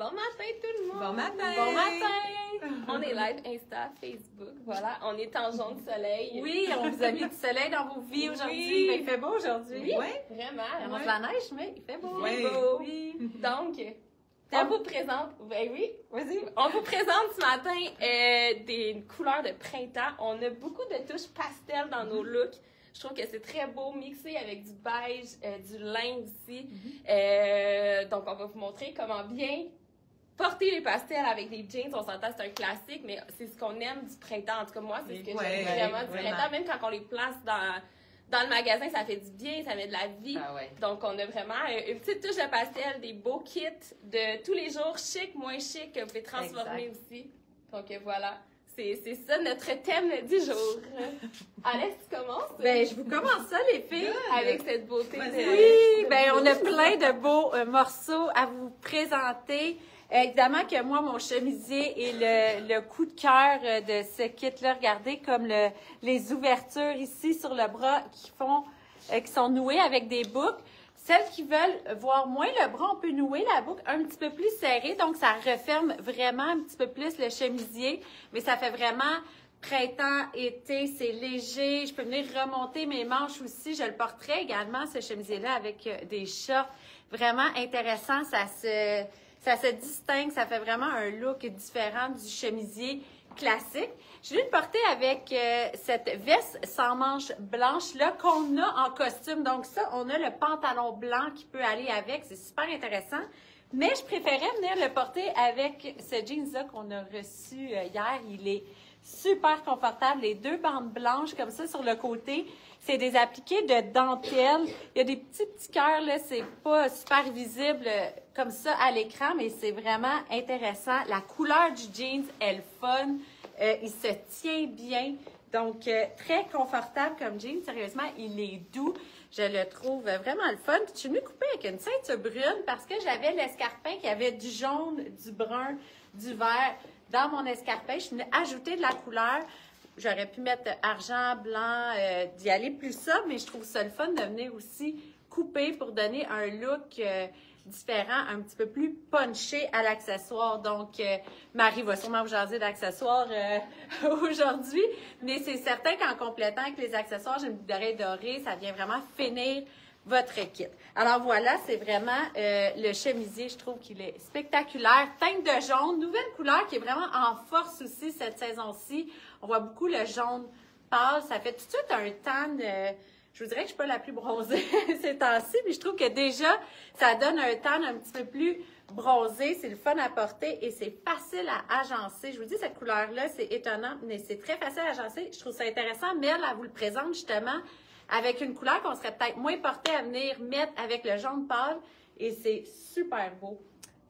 Bon matin tout le monde! Bon matin! Bon matin! On est live Insta, Facebook, voilà. On est en jaune soleil. Oui, on vous a mis du soleil dans vos vies aujourd'hui. Oui. Mais il fait beau aujourd'hui. Oui, Ouais. vraiment. Il annonce la neige, mais il fait beau. Oui. Oui. Donc, on vous présente, ben oui, Vas-y. on vous présente ce matin des couleurs de printemps. On a beaucoup de touches pastel dans nos looks. Je trouve que c'est très beau, mixé avec du beige, du lin aussi. Donc, on va vous montrer comment bien porter les pastels avec des jeans. On s'entend, c'est un classique, mais c'est ce qu'on aime du printemps. En tout cas, moi, c'est ce que j'aime vraiment du printemps. Même quand on les place dans le magasin, ça fait du bien, ça met de la vie. Ah ouais. Donc, on a vraiment une petite touche de pastel, des beaux kits de tous les jours, chic, moins chic, que vous pouvez transformer aussi. Donc, voilà. C'est ça notre thème du jour. Alex, tu commences? Ben, je vous commence ça, les filles. Avec cette beauté. Oui, ben, on a plein de beaux morceaux à vous présenter. Évidemment que moi, mon chemisier est le coup de cœur de ce kit-là. Regardez comme les ouvertures ici sur le bras qui sont nouées avec des boucles. Celles qui veulent voir moins le bras, on peut nouer la boucle un petit peu plus serrée. Donc, ça referme vraiment un petit peu plus le chemisier. Mais ça fait vraiment printemps, été, c'est léger. Je peux venir remonter mes manches aussi. Je le porterai également, ce chemisier-là, avec des shorts. Vraiment intéressant. Ça se distingue. Ça fait vraiment un look différent du chemisier classique. Je vais le porter avec cette veste sans manches blanche-là qu'on a en costume. Donc ça, on a le pantalon blanc qui peut aller avec. C'est super intéressant. Mais je préférais venir le porter avec ce jeans-là qu'on a reçu hier. Il est super confortable. Les deux bandes blanches comme ça sur le côté. C'est des appliqués de dentelle. Il y a des petits cœurs, là. C'est pas super visible comme ça à l'écran, mais c'est vraiment intéressant. La couleur du jeans est le fun. Il se tient bien. Donc, très confortable comme jean. Sérieusement, il est doux. Je le trouve vraiment le fun. Je suis venue couper avec une ceinture brune parce que j'avais l'escarpin qui avait du jaune, du brun, du vert dans mon escarpin. Je suis venue ajouter de la couleur. J'aurais pu mettre argent, blanc, d'y aller plus sobre, mais je trouve ça le fun de venir aussi couper pour donner un look différent, un petit peu plus punché à l'accessoire. Donc, Marie va sûrement vous jaser d'accessoires aujourd'hui, mais c'est certain qu'en complétant avec les accessoires, j'ai une boucle d'oreille dorée, ça vient vraiment finir votre kit. Alors voilà, c'est vraiment le chemisier, je trouve qu'il est spectaculaire. Teinte de jaune, nouvelle couleur qui est vraiment en force aussi cette saison-ci. On voit beaucoup le jaune pâle, ça fait tout de suite un tan... je vous dirais que je suis pas la plus bronzée ces temps-ci, mais je trouve que déjà, ça donne un tan un petit peu plus bronzé. C'est le fun à porter et c'est facile à agencer. Je vous dis, cette couleur-là, c'est étonnant, mais c'est très facile à agencer. Je trouve ça intéressant. Mel, elle vous le présente justement avec une couleur qu'on serait peut-être moins porté à venir mettre avec le jaune pâle. Et c'est super beau.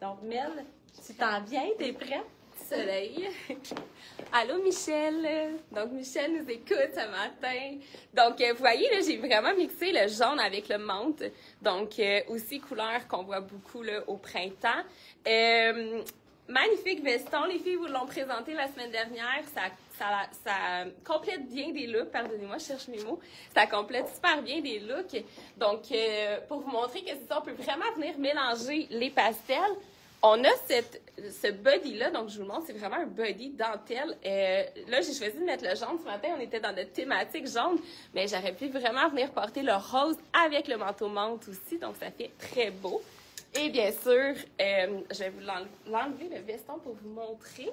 Donc, Mel, tu t'en viens? T'es prête? Soleil. Allô, Michel. Donc, Michel nous écoute ce matin. Donc, vous voyez, là, j'ai vraiment mixé le jaune avec le menthe. Donc, aussi couleur qu'on voit beaucoup là, au printemps. Magnifique veston. Les filles vous l'ont présenté la semaine dernière. Ça complète bien des looks. Pardonnez-moi, je cherche mes mots. Ça complète super bien des looks. Donc, pour vous montrer que c'est ça, on peut vraiment venir mélanger les pastels. On a ce body-là, donc je vous le montre, c'est vraiment un body dentelle. Là, j'ai choisi de mettre le jaune ce matin, on était dans notre thématique jaune, mais j'aurais pu vraiment venir porter le rose avec le manteau menthe aussi, donc ça fait très beau. Et bien sûr, je vais vous l'enlever le veston pour vous montrer.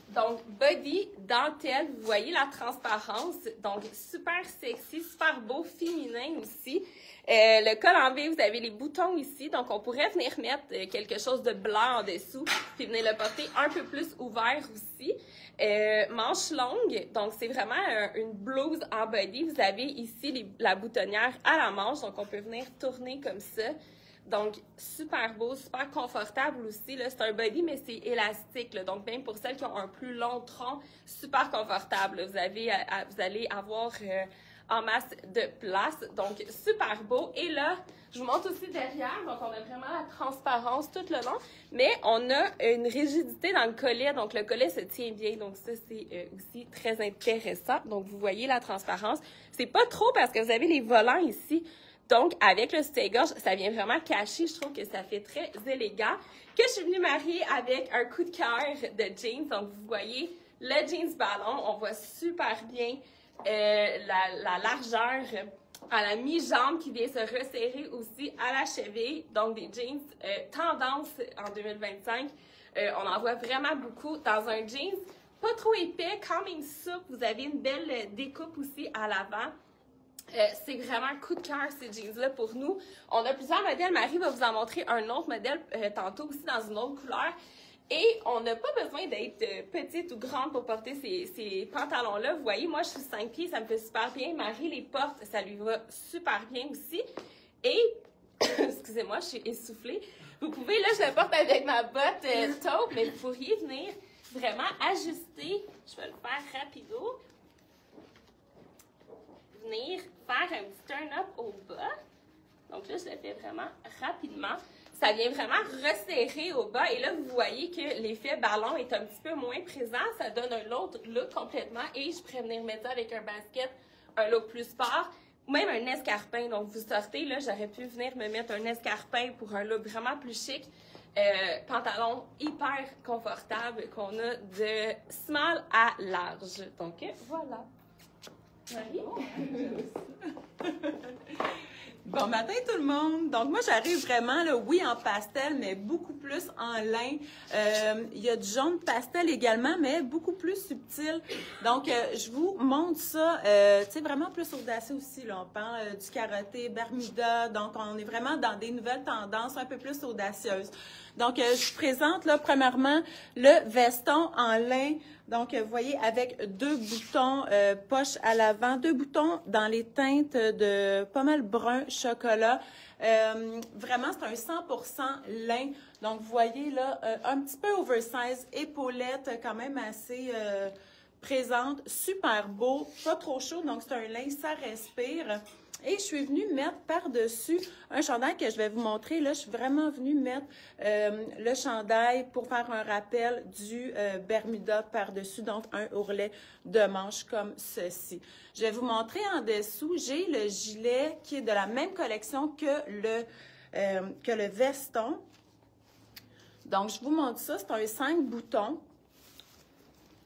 Donc, body, dentelle, vous voyez la transparence, donc super sexy, super beau, féminin aussi. Le col en V, vous avez les boutons ici, donc on pourrait venir mettre quelque chose de blanc en dessous, puis venir le porter un peu plus ouvert aussi. Manche longue, donc c'est vraiment une blouse en body. Vous avez ici la boutonnière à la manche, donc on peut venir tourner comme ça. Donc, super beau, super confortable aussi. C'est un body, mais c'est élastique. Là. Donc, même pour celles qui ont un plus long tronc, super confortable. Vous allez avoir en masse de place. Donc, super beau. Et là, je vous montre aussi derrière. Donc, on a vraiment la transparence tout le long. Mais on a une rigidité dans le collet. Donc, le collet se tient bien. Donc, ça, c'est aussi très intéressant. Donc, vous voyez la transparence. C'est pas trop parce que vous avez les volants ici. Donc, avec le soutien-gorge, ça vient vraiment cacher. Je trouve que ça fait très élégant. Que je suis venue marier avec un coup de cœur de jeans. Donc, vous voyez le jeans ballon. On voit super bien la largeur à la mi-jambe qui vient se resserrer aussi à la cheville. Donc, des jeans tendance en 2025. On en voit vraiment beaucoup dans un jeans. Pas trop épais, quand même souple. Vous avez une belle découpe aussi à l'avant. C'est vraiment un coup de cœur, ces jeans-là, pour nous. On a plusieurs modèles. Marie va vous en montrer un autre modèle tantôt aussi dans une autre couleur. Et on n'a pas besoin d'être petite ou grande pour porter ces pantalons-là. Vous voyez, moi, je suis 5 pieds, ça me fait super bien. Marie les porte, ça lui va super bien aussi. Et, excusez-moi, je suis essoufflée. Vous pouvez, là, je le porte avec ma botte taupe, mais vous pourriez venir vraiment ajuster. Je vais le faire rapido. Venir faire un petit turn-up au bas. Donc là, je le fais vraiment rapidement. Ça vient vraiment resserrer au bas. Et là, vous voyez que l'effet ballon est un petit peu moins présent. Ça donne un autre look complètement. Et je pourrais venir mettre ça avec un basket, un look plus sport, ou même un escarpin. Donc, vous sortez, là, j'aurais pu venir me mettre un escarpin pour un look vraiment plus chic. Pantalon hyper confortable qu'on a de small à large. Donc, voilà. Bon matin tout le monde! Donc moi j'arrive vraiment, là, oui en pastel, mais beaucoup plus en lin. Il y a du jaune pastel également, mais beaucoup plus subtil. Donc je vous montre ça, tu sais, vraiment plus audacieux aussi. Là. On parle du carotté, Bermuda, donc on est vraiment dans des nouvelles tendances un peu plus audacieuses. Donc je vous présente là premièrement le veston en lin. Donc, vous voyez, avec 2 boutons poche à l'avant, 2 boutons dans les teintes de pas mal brun chocolat. Vraiment, c'est un 100% lin. Donc, vous voyez là, un petit peu oversize, épaulette quand même assez présente, super beau, pas trop chaud. Donc, c'est un lin, ça respire. Et je suis venue mettre par-dessus un chandail que je vais vous montrer. Là, je suis vraiment venue mettre le chandail pour faire un rappel du Bermuda par-dessus, donc un ourlet de manche comme ceci. Je vais vous montrer en dessous. J'ai le gilet qui est de la même collection que le veston. Donc, je vous montre ça. C'est un 5 boutons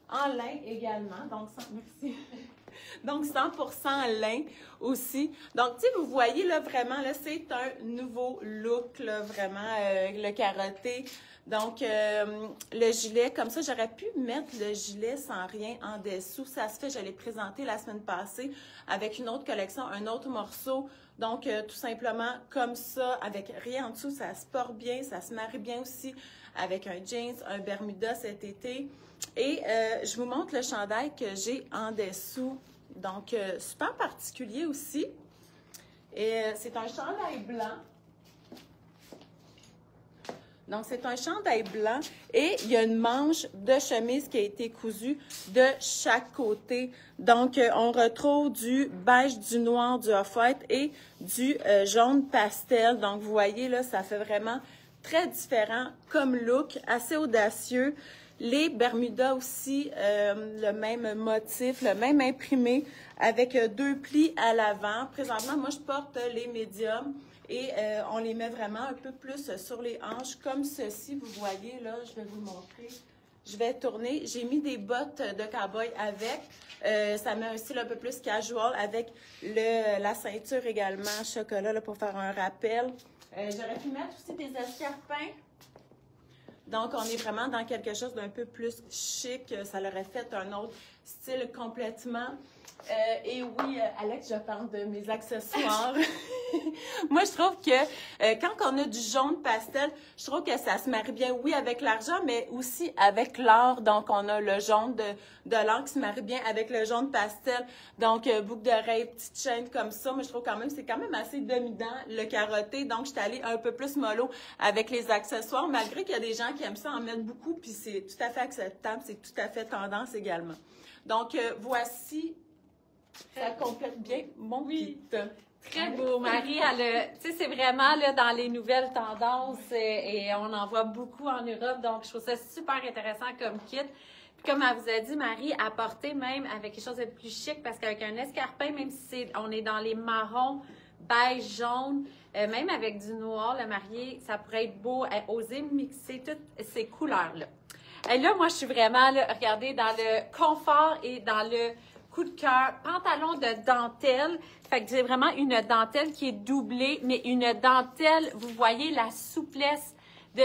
en lin également. Donc, merci. Donc, 100% lin aussi. Donc, tu sais, vous voyez, là, vraiment, là, c'est un nouveau look, là, vraiment, le carotté. Donc, le gilet, comme ça, j'aurais pu mettre le gilet sans rien en dessous. Ça se fait, je l'ai présenté la semaine passée avec une autre collection, un autre morceau. Donc, tout simplement, comme ça, avec rien en dessous, ça se porte bien, ça se marie bien aussi avec un jeans, un Bermuda cet été. Et je vous montre le chandail que j'ai en dessous. Donc, super particulier aussi. Et c'est un chandail blanc. Donc, c'est un chandail blanc et il y a une manche de chemise qui a été cousue de chaque côté. Donc, on retrouve du beige, du noir, du off-white et du jaune pastel. Donc, vous voyez, là, ça fait vraiment très différent comme look, assez audacieux. Les Bermudas aussi, le même motif, le même imprimé avec 2 plis à l'avant. Présentement, moi, je porte les médiums et on les met vraiment un peu plus sur les hanches comme ceci. Vous voyez, là, je vais vous montrer. Je vais tourner. J'ai mis des bottes de cow-boy avec. Ça met un style un peu plus casual avec la ceinture également chocolat là, pour faire un rappel. J'aurais pu mettre aussi des escarpins. Donc, on est vraiment dans quelque chose d'un peu plus chic. Ça leur a fait un autre style complètement. Et oui, Alex, je parle de mes accessoires. Moi, je trouve que quand on a du jaune pastel, je trouve que ça se marie bien, oui, avec l'argent, mais aussi avec l'or. Donc, on a le jaune de l'or qui se marie bien avec le jaune pastel. Donc, boucle d'oreille, petite chaîne comme ça. Mais je trouve quand même, c'est quand même assez dominant, le carotté. Donc, je suis allée un peu plus mollo avec les accessoires, malgré qu'il y a des gens qui aiment ça en mettre beaucoup, puis c'est tout à fait acceptable, c'est tout à fait tendance également. Donc, voici... Ça complète bien mon kit. Très beau, Marie. Tu sais, c'est vraiment là, dans les nouvelles tendances et on en voit beaucoup en Europe. Donc, je trouve ça super intéressant comme kit. Puis comme elle vous a dit, Marie, à porter même avec quelque chose de plus chic parce qu'avec un escarpin, même si on est dans les marrons beige, jaune, même avec du noir, le marié, ça pourrait être beau, oser mixer toutes ces couleurs-là. Et là, moi, je suis vraiment, là, regardez, dans le confort et dans le coup de cœur, pantalon de dentelle. Fait que c'est vraiment une dentelle qui est doublée, mais une dentelle, vous voyez la souplesse de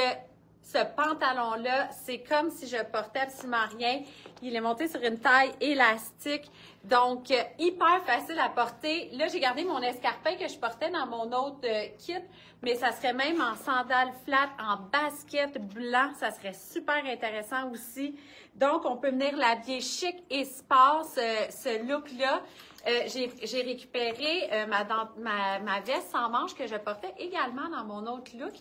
ce pantalon-là. C'est comme si je portais absolument rien. Il est monté sur une taille élastique, donc hyper facile à porter. Là, j'ai gardé mon escarpin que je portais dans mon autre kit, mais ça serait même en sandales flat, en basket blanc. Ça serait super intéressant aussi. Donc, on peut venir l'habiller chic et sport, ce look-là. J'ai récupéré ma veste sans manches que je portais également dans mon autre look.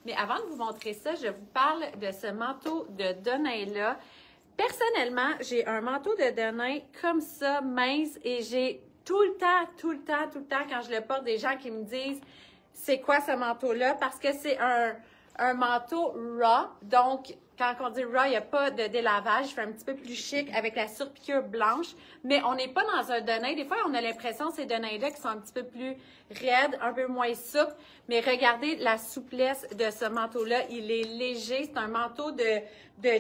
Mais avant de vous montrer ça, je vous parle de ce manteau de Denain-là. Personnellement, j'ai un manteau de Denain comme ça, mince, et j'ai tout le temps, quand je le porte, des gens qui me disent « C'est quoi ce manteau-là? » Parce que c'est un manteau raw, donc quand on dit raw, il n'y a pas de délavage, je fais un petit peu plus chic avec la surpiqûre blanche, mais on n'est pas dans un Denain. Des fois, on a l'impression que ces Denains-là qui sont un petit peu plus raides, un peu moins souples, mais regardez la souplesse de ce manteau-là, il est léger, c'est un manteau de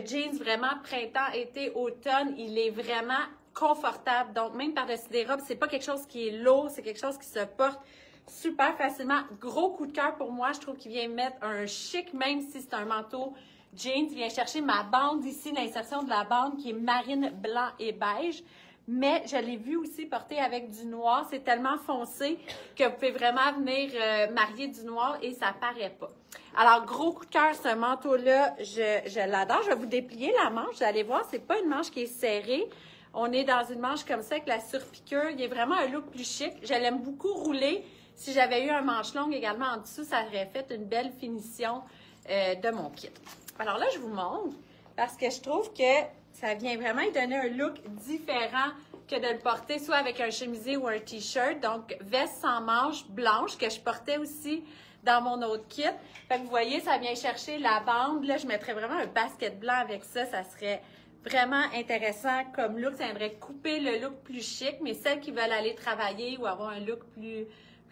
jeans vraiment printemps, été, automne, il est vraiment confortable, donc même par-dessus des robes, c'est pas quelque chose qui est lourd, c'est quelque chose qui se porte super facilement. Gros coup de cœur pour moi, je trouve qu'il vient mettre un chic, même si c'est un manteau jeans, il vient chercher ma bande ici, l'insertion de la bande qui est marine, blanc et beige. Mais je l'ai vu aussi porter avec du noir. C'est tellement foncé que vous pouvez vraiment venir marier du noir et ça paraît pas. Alors, gros coup de cœur, ce manteau-là, je l'adore. Je vais vous déplier la manche. Vous allez voir, c'est pas une manche qui est serrée. On est dans une manche comme ça avec la surpiqûre. Il y a vraiment un look plus chic. Je l'aime beaucoup rouler. Si j'avais eu un manche longue également en dessous, ça aurait fait une belle finition de mon kit. Alors là, je vous montre parce que je trouve que ça vient vraiment lui donner un look différent que de le porter soit avec un chemisier ou un t-shirt. Donc, veste sans manches blanche que je portais aussi dans mon autre kit. Fait que vous voyez, ça vient chercher la bande. Là, je mettrais vraiment un basket blanc avec ça. Ça serait vraiment intéressant comme look. Ça viendrait couper le look plus chic. Mais celles qui veulent aller travailler ou avoir un look plus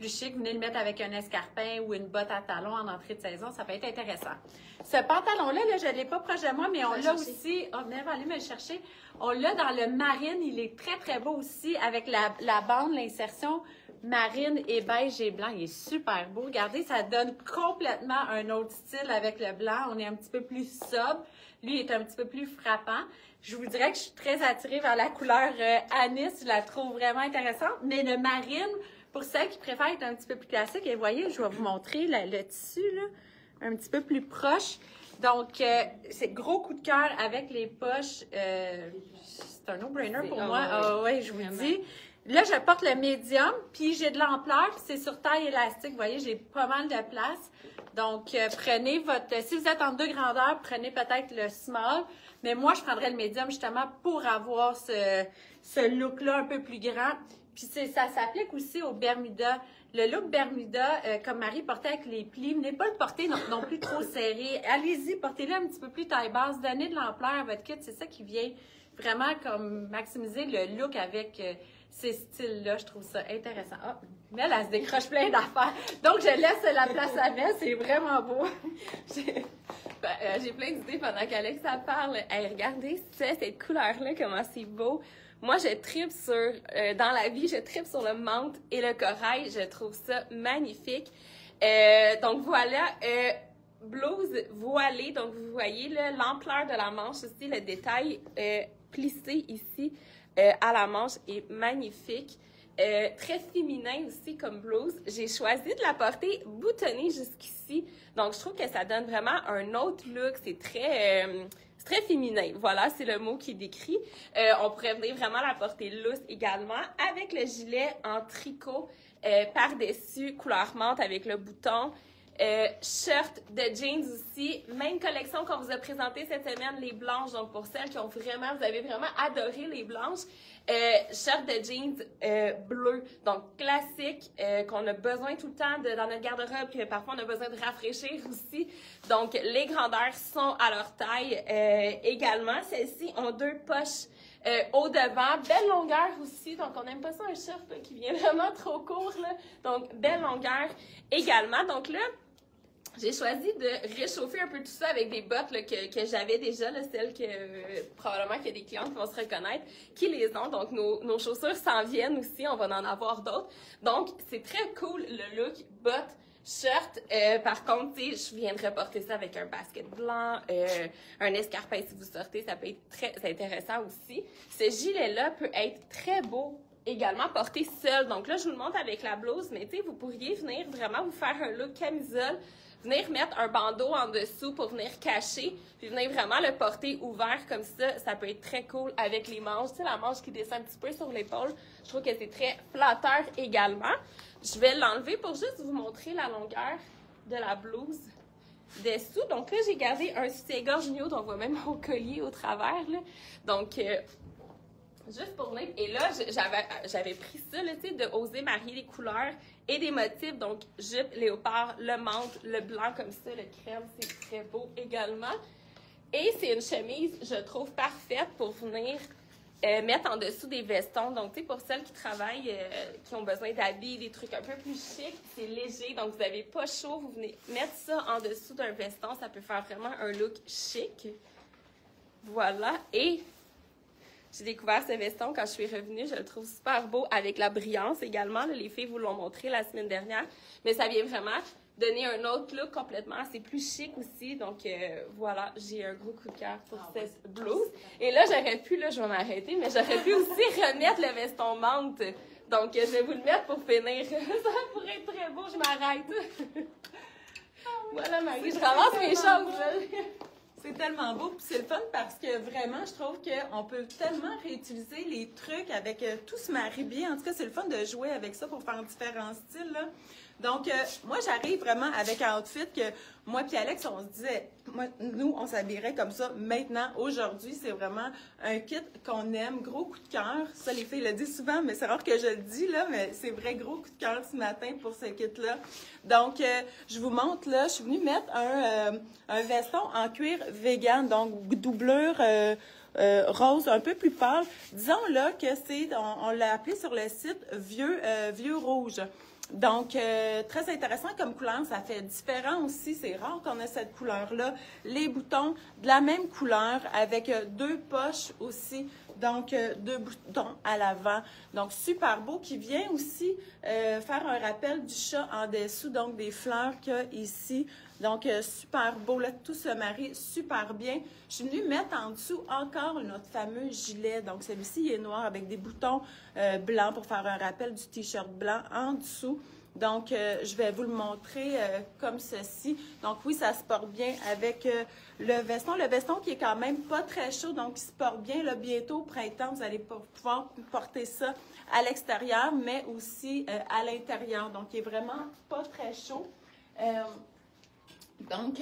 chic, venez le mettre avec un escarpin ou une botte à talons en entrée de saison, ça peut être intéressant. Ce pantalon-là, là, je ne l'ai pas proche de moi, mais on l'a aussi. Oh, venez, allez me le chercher. On l'a dans le marine, il est très, très beau aussi avec la bande, l'insertion marine et beige et blanc. Il est super beau. Regardez, ça donne complètement un autre style avec le blanc. On est un petit peu plus sobre. Lui est un petit peu plus frappant. Je vous dirais que je suis très attirée vers la couleur anis. Je la trouve vraiment intéressante. Mais le marine, pour celles qui préfèrent être un petit peu plus classique, et vous voyez, je vais vous montrer le tissu, là, un petit peu plus proche. Donc, c'est gros coup de cœur avec les poches. C'est un no-brainer pour moi. Ah ouais, je vous dis. Là, je porte le médium, puis j'ai de l'ampleur, puis c'est sur taille élastique. Vous voyez, j'ai pas mal de place. Donc, prenez votre... Si vous êtes en 2 grandeurs, prenez peut-être le small. Mais moi, je prendrais le médium justement pour avoir ce look-là un peu plus grand. Puis ça s'applique aussi au Bermuda. Le look Bermuda, comme Marie portait avec les plis, venez pas le porter non plus trop serré. Allez-y, portez-le un petit peu plus taille basse. Donnez de l'ampleur à votre kit. C'est ça qui vient vraiment comme maximiser le look avec ces styles-là. Je trouve ça intéressant. Ah, mais elle se décroche plein d'affaires. Donc, je laisse la place à Mel. C'est vraiment beau. J'ai plein d'idées pendant qu'Alexa parle. Hey, regardez cette couleur-là, comment c'est beau. Moi, je tripe sur, dans la vie, je tripe sur le menthe et le corail. Je trouve ça magnifique. Donc voilà, blouse voilée. Donc vous voyez l'ampleur de la manche aussi, le détail plissé ici à la manche est magnifique. Très féminin aussi comme blouse. J'ai choisi de la porter boutonnée jusqu'ici. Donc je trouve que ça donne vraiment un autre look. C'est très féminin. Voilà, c'est le mot qui est décrit. On pourrait venir vraiment la porter loose également avec le gilet en tricot par-dessus, couleur menthe avec le bouton. Shirt de jeans aussi. Même collection qu'on vous a présentée cette semaine, les blanches. Donc, pour celles qui ont vraiment, vous avez vraiment adoré les blanches. Shirt de jeans bleu. Donc, classique, qu'on a besoin tout le temps dans notre garde-robe, que parfois on a besoin de rafraîchir aussi. Donc, les grandeurs sont à leur taille également. Celles-ci ont 2 poches Au devant, belle longueur aussi, donc on n'aime pas ça un short là, qui vient vraiment trop court, là. Donc belle longueur également. Donc là, j'ai choisi de réchauffer un peu tout ça avec des bottes là, que j'avais déjà, là, celles que probablement qu'il y a des clientes qui vont se reconnaître, qui les ont. Donc nos chaussures s'en viennent aussi, on va en avoir d'autres. Donc c'est très cool le look bottes, shirt. Par contre, tu sais, je viendrais porter ça avec un basket blanc, un escarpin si vous sortez, ça peut être très intéressant aussi. Ce gilet-là peut être très beau également porté seul. Donc là, je vous le montre avec la blouse, mais tu sais, vous pourriez venir vraiment vous faire un look camisole, venir mettre un bandeau en dessous pour venir cacher, puis venir vraiment le porter ouvert comme ça peut être très cool avec les manches. Tu sais, la manche qui descend un petit peu sur l'épaule, je trouve que c'est très flatteur également. Je vais l'enlever pour juste vous montrer la longueur de la blouse dessous. Donc là, j'ai gardé un soutien-gorge nude, on voit même mon collier au travers, là. Donc, juste pour venir, et là, j'avais pris ça, là, tu sais, de oser marier les couleurs et des motifs. Donc, jupe, léopard, le menthe, le blanc comme ça, le crème, c'est très beau également. Et c'est une chemise, je trouve, parfaite pour venir mettre en dessous des vestons. Donc, tu sais, pour celles qui travaillent, qui ont besoin d'habits, des trucs un peu plus chics, c'est léger. Donc, vous n'avez pas chaud, vous venez mettre ça en dessous d'un veston. Ça peut faire vraiment un look chic. Voilà. Et j'ai découvert ce veston quand je suis revenue. Je le trouve super beau avec la brillance également. Là, les filles vous l'ont montré la semaine dernière. Mais ça vient vraiment donner un autre look complètement. C'est plus chic aussi. Donc, voilà, j'ai un gros coup de cœur pour cette blouse. Et là, j'aurais pu, là, je vais m'arrêter, mais j'aurais pu aussi remettre le veston menthe. Donc, je vais vous le mettre pour finir. Ça pourrait être très beau, je m'arrête. Voilà, Marie, je ramasse mes choses, là. C'est tellement beau, puis c'est le fun parce que vraiment, je trouve qu'on peut tellement réutiliser les trucs avec tout se marie bien. En tout cas, c'est le fun de jouer avec ça pour faire différents styles, là. Donc, moi, j'arrive vraiment avec un outfit que moi puis Alex, on se disait, nous, on s'habillerait comme ça. Maintenant, aujourd'hui, c'est vraiment un kit qu'on aime. Gros coup de cœur. Ça, les filles le disent souvent, mais c'est rare que je le dis, là, mais c'est vrai, gros coup de cœur ce matin pour ce kit-là. Donc, je vous montre, là, je suis venue mettre un veston en cuir vegan, donc doublure rose un peu plus pâle. Disons, là, que c'est, on l'a appelé sur le site vieux rouge. Donc, très intéressant comme couleur, ça fait différent aussi, c'est rare qu'on ait cette couleur-là. Les boutons de la même couleur avec deux poches aussi, donc deux boutons à l'avant. Donc, super beau qui vient aussi faire un rappel du chat en dessous, donc des fleurs qu'il y a ici. Donc, super beau, là, tout se marie super bien. Je suis venue mettre en dessous encore notre fameux gilet. Donc, celui-ci il est noir avec des boutons blancs pour faire un rappel du t-shirt blanc en dessous. Donc, je vais vous le montrer comme ceci. Donc, oui, ça se porte bien avec le veston. Le veston qui est quand même pas très chaud, donc il se porte bien. Là, bientôt, au printemps, vous allez pouvoir porter ça à l'extérieur, mais aussi à l'intérieur. Donc, il est vraiment pas très chaud. Donc,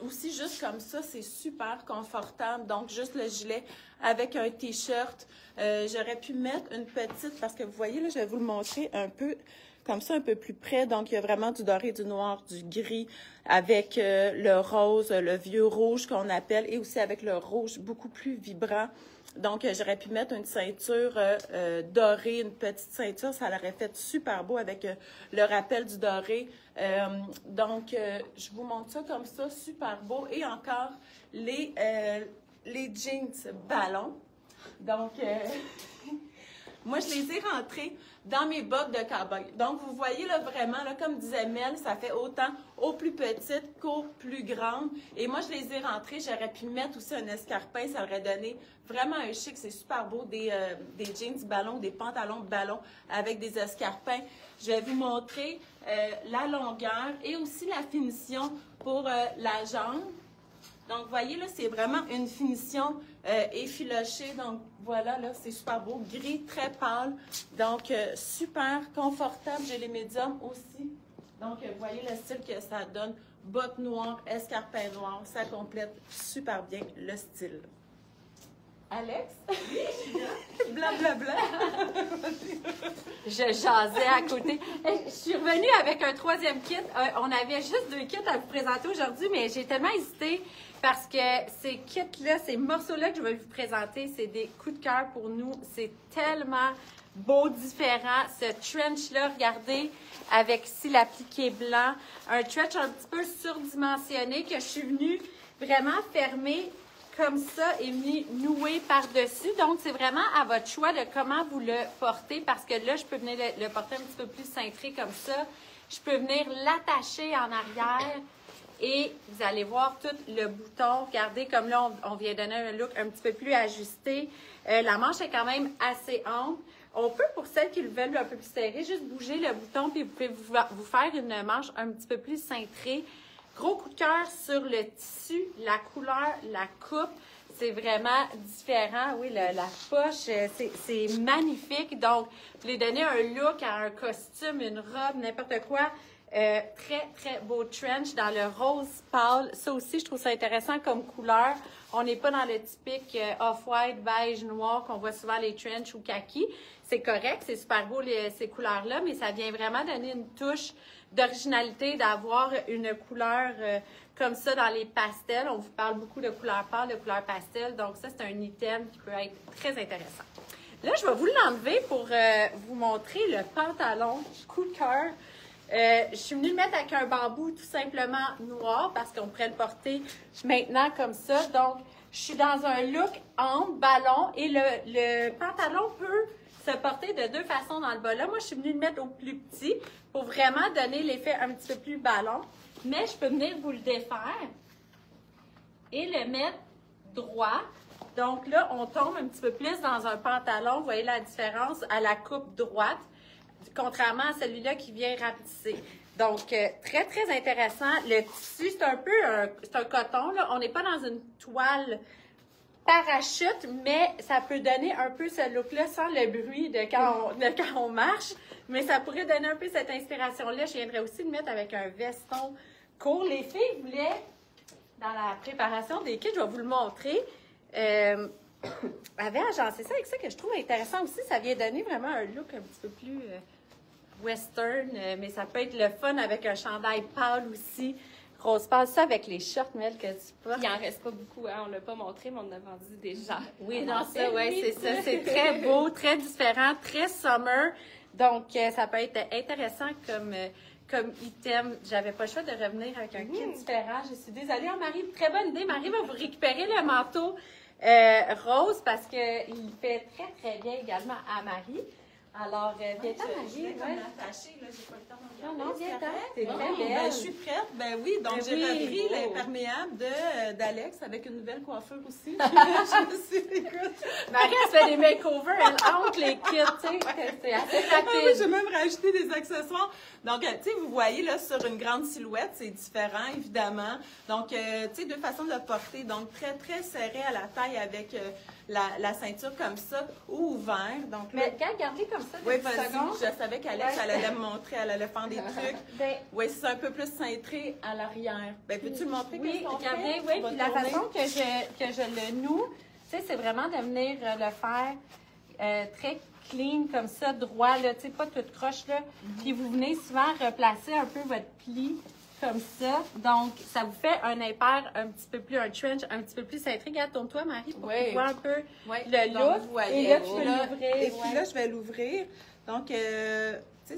aussi, juste comme ça, c'est super confortable. Donc, juste le gilet avec un t-shirt. J'aurais pu mettre une petite, parce que vous voyez, là, je vais vous le montrer un peu comme ça, un peu plus près. Donc, il y a vraiment du doré, du noir, du gris, avec le rose, le vieux rouge qu'on appelle, et aussi avec le rouge beaucoup plus vibrant. Donc, j'aurais pu mettre une ceinture dorée, une petite ceinture. Ça l'aurait fait super beau avec le rappel du doré. Donc, je vous montre ça comme ça, super beau. Et encore, les jeans ballons. Donc, moi, je les ai rentrés dans mes bottes de cowboy. Donc, vous voyez là vraiment, là, comme disait Mel, ça fait autant aux plus petites qu'aux plus grandes. Et moi, je les ai rentrés. J'aurais pu mettre aussi un escarpin. Ça aurait donné vraiment un chic. C'est super beau. Des jeans ballons, des pantalons ballons avec des escarpins. Je vais vous montrer la longueur et aussi la finition pour la jambe. Donc, vous voyez, là, c'est vraiment une finition effilochée. Donc, voilà, là, c'est super beau. Gris, très pâle. Donc, super confortable. J'ai les médiums aussi. Donc, vous voyez le style que ça donne. Bottes noires, escarpins noirs. Ça complète super bien le style. Alex? Blablabla. Je jasais à côté. Je suis revenue avec un troisième kit. On avait juste 2 kits à vous présenter aujourd'hui, mais j'ai tellement hésité parce que ces kits-là, ces morceaux-là que je vais vous présenter, c'est des coups de cœur pour nous. C'est tellement beau, différent. Ce trench-là, regardez, avec ici l'appliqué blanc. Un trench un petit peu surdimensionné que je suis venue vraiment fermer comme ça et mis noué par-dessus. Donc, c'est vraiment à votre choix de comment vous le portez parce que là, je peux venir le porter un petit peu plus cintré comme ça. Je peux venir l'attacher en arrière et vous allez voir tout le bouton. Regardez, comme là, on vient donner un look un petit peu plus ajusté. La manche est quand même assez ample. On peut, pour celles qui le veulent un peu plus serré, juste bouger le bouton puis vous pouvez vous faire une manche un petit peu plus cintrée. Gros coup de cœur sur le tissu, la couleur, la coupe, c'est vraiment différent. Oui, la poche, c'est magnifique. Donc, vous voulez donner un look à un costume, une robe, n'importe quoi. Très, très beau trench dans le rose pâle. Ça aussi, je trouve ça intéressant comme couleur. On n'est pas dans le typique off-white, beige, noir qu'on voit souvent les trench ou kaki. C'est correct, c'est super beau ces couleurs-là, mais ça vient vraiment donner une touche d'originalité d'avoir une couleur comme ça dans les pastels. On vous parle beaucoup de couleurs pâles, de couleurs pastel. Donc ça, c'est un item qui peut être très intéressant. Là, je vais vous l'enlever pour vous montrer le pantalon coup de cœur. Je suis venue le mettre avec un bambou tout simplement noir parce qu'on pourrait le porter maintenant comme ça. Donc, je suis dans un look en ballon et le pantalon peut se porter de 2 façons dans le bas. Là, moi, je suis venue le mettre au plus petit pour vraiment donner l'effet un petit peu plus ballon. Mais je peux venir vous le défaire et le mettre droit. Donc là, on tombe un petit peu plus dans un pantalon. Vous voyez la différence à la coupe droite, contrairement à celui-là qui vient rapetisser. Donc, très, très intéressant. Le tissu, c'est un peu c'est un coton. Là. On n'est pas dans une toile parachute, mais ça peut donner un peu ce look-là sans le bruit de quand on marche. Mais ça pourrait donner un peu cette inspiration-là. Je viendrais aussi le mettre avec un veston court. Les filles voulaient, dans la préparation des kits, je vais vous le montrer, avait agencé ça avec ça que je trouve intéressant aussi. Ça vient donner vraiment un look un petit peu plus western, mais ça peut être le fun avec un chandail pâle aussi. Rose pâle, ça avec les shorts, Mel, que tu portes. Il en reste pas beaucoup, hein? On l'a pas montré, mais on a vendu déjà. Oui, non, ça, oui, c'est ça. C'est très beau, très différent, très summer. Donc, ça peut être intéressant comme item. J'avais pas le choix de revenir avec un kit différent. Je suis désolée. Oh, Marie, très bonne idée. Marie va vous récupérer le manteau rose parce qu'il fait très, très bien également à Marie. Alors, viens-t'en, Marie. Je vais comme l'attacher, là, j'ai pas le temps de regarder. Non, viens-t'en. C'est Bon, très belle. ben, je suis prête. Ben oui, donc Ben j'ai oui. repris Oh. l'imperméable d'Alex avec une nouvelle coiffure aussi. Je me suis écoute. Marie, elle se fait des makeovers, elle hante les kits, tu sais. C'est assez Ah oui, j'ai rapide. même rajouté des accessoires. Donc, tu sais, vous voyez, là, sur une grande silhouette, c'est différent, évidemment. Donc, tu sais, 2 façons de le porter. Donc, très, très serré à la taille avec la ceinture comme ça ou ouvert. Donc, Mais regardez comme ça, oui, deux vas-y. secondes. Je savais qu'Alex, elle allait me montrer, elle allait faire des trucs. Ben, Oui, c'est un peu plus cintré à l'arrière. Ben, peux-tu le montrer? oui, qu'est-ce qu'on regardez, fait? oui, On va puis la tourner. façon que je le noue, tu sais, c'est vraiment de venir le faire très clean, comme ça, droit, là, tu sais, pas toute croche, là. Puis vous venez souvent replacer un peu votre pli comme ça. Donc, ça vous fait un impair un petit peu plus, un trench un petit peu plus cintré. Regarde, tourne-toi, Marie, pour Oui. qu'on voit un peu Oui. le Donc, look. vous voyez, Et là, tu peux là, l'ouvrir. Et puis ouais. là, je vais l'ouvrir. Donc, tu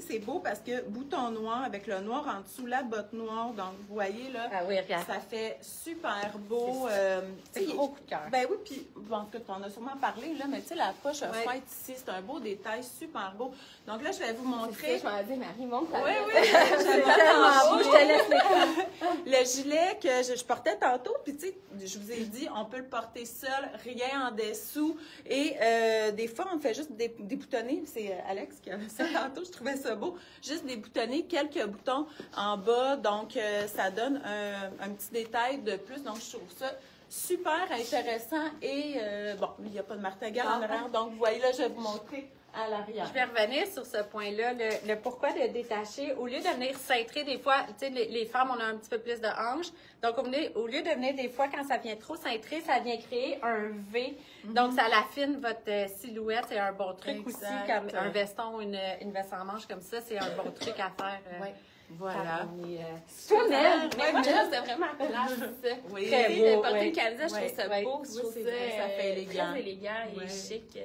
sais, c'est beau parce que bouton noir avec le noir en dessous, la botte noire. Donc, vous voyez, là, Ah oui, regarde. ça fait super beau. C'est tu sais, gros coup de cœur. Ben oui, puis, bon, en tout cas, on a sûrement parlé, là, mais tu sais, la poche Ouais. fête ici, c'est un beau détail, super beau. Donc là, je vais vous Tu montrer. sais, je m'en dis, Marie, montre ta Oui, tête. oui, C'est j'avais tellement beau, je te laisse les le gilet que je portais tantôt, puis tu sais, je vous ai dit, on peut le porter seul, rien en dessous. Et des fois, on fait juste déboutonner. C'est Alex qui a fait ça tantôt, je trouvais ça beau. Juste déboutonner quelques boutons en bas. Donc, ça donne un petit détail de plus. Donc, je trouve ça super intéressant. Et bon, il n'y a pas de martingale en arrière. Donc, vous voyez là, je vais vous montrer à l'arrière. Je vais revenir sur ce point-là, le pourquoi de détacher. Au lieu de venir cintrer des fois, tu sais, les femmes, on a un petit peu plus de hanches. Donc, au lieu de venir des fois, quand ça vient trop cintrer, ça vient créer un V. Donc, ça affine votre silhouette. C'est un bon truc aussi, comme un veston ou une veste en manche comme ça. C'est un bon truc à faire. Voilà. Toi, Mel, mais moi, je trouve que c'est vraiment à place. Oui. Très beau, De porter une camisette, je trouve ça beau, je trouve ça fait élégant. Très élégant et chic.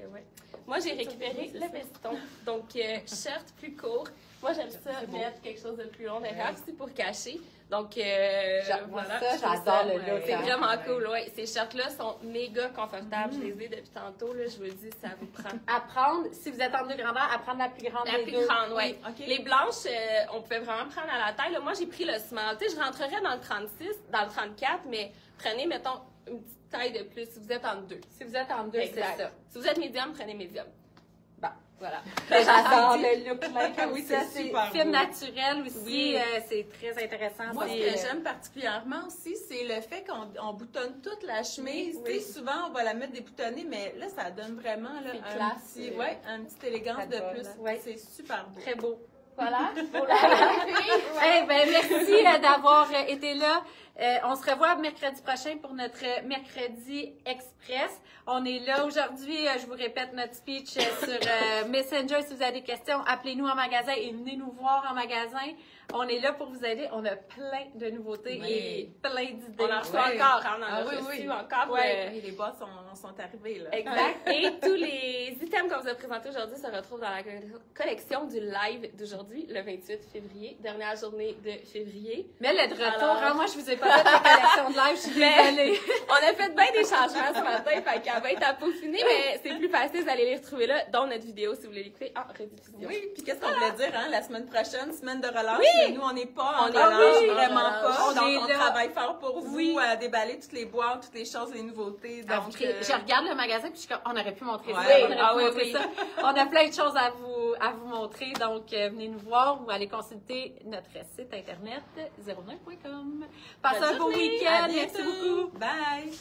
Moi, j'ai récupéré le veston. Donc, shirt plus court. Moi, j'aime ça mettre quelque chose de plus long derrière aussi pour cacher. Donc, voilà. J'adore le look. C'est vraiment cool, ouais. Ces shirts-là sont méga confortables. Je les ai depuis tantôt, là. Je vous le dis, ça vous prend. À prendre, si vous êtes en deux grandeurs, à prendre la plus grande La des plus deux. grande, oui. OK. Les blanches, on pouvait vraiment prendre à la taille. Là, moi, j'ai pris le small. Tu sais, je rentrerais dans le 36, dans le 34, mais prenez, mettons, une petite taille de plus si vous êtes en deux. Si vous êtes en deux, c'est ça. Si vous êtes médium, prenez médium. Bon. Voilà. J'adore le look là, comme Oui, ça. c'est C'est super film beau. naturel aussi. Oui. C'est très intéressant. Moi, ce C'est, que j'aime particulièrement aussi, c'est le fait qu'on boutonne toute la chemise. Tu sais, souvent, on va la mettre déboutonnée, mais là, ça donne vraiment là, C'est un classe. petit, une petite élégance Ça de donne, plus. ouais. C'est super beau. très beau. Voilà. Eh ben, merci d'avoir été là. On se revoit mercredi prochain pour notre mercredi express. On est là aujourd'hui. Je vous répète notre speech sur Messenger. Si vous avez des questions, appelez-nous en magasin et venez nous voir en magasin. On est là pour vous aider. On a plein de nouveautés et plein d'idées. On en reçoit encore. On en a oui, reçu oui. encore. Oui, les boîtes sont arrivées. Là. Exact. Et tous les items qu'on vous a présentés aujourd'hui se retrouvent dans la collection du live d'aujourd'hui, le 28 février, dernière journée de février. Mais elle est de retour. Alors- Hein? Moi, je vous ai pas fait la collection de live. Je suis désolée. On a fait bien des changements ce matin, fait qu'elle va être à peaufiner, mais c'est plus facile d'aller les retrouver là, dans notre vidéo, si vous voulez l'écouter en rediffusion. Oui, puis qu'est-ce qu'on voulait dire, hein? La semaine prochaine, semaine de relâche, mais nous, on n'est pas en On est relâche, oui, vraiment en relâche. pas. On Donc, est on là. travaille fort pour vous, Oui. à déballer toutes les boîtes, toutes les choses, les nouveautés. Donc, Je regarde le magasin puis je suis comme, on aurait pu montrer ça, Ouais. on aurait pu montrer oui. ça. On a plein de choses à vous montrer, donc venez nous voir ou allez consulter notre site internet 09.com. Passez un beau journée. week-end, À merci bientôt. beaucoup. Bye!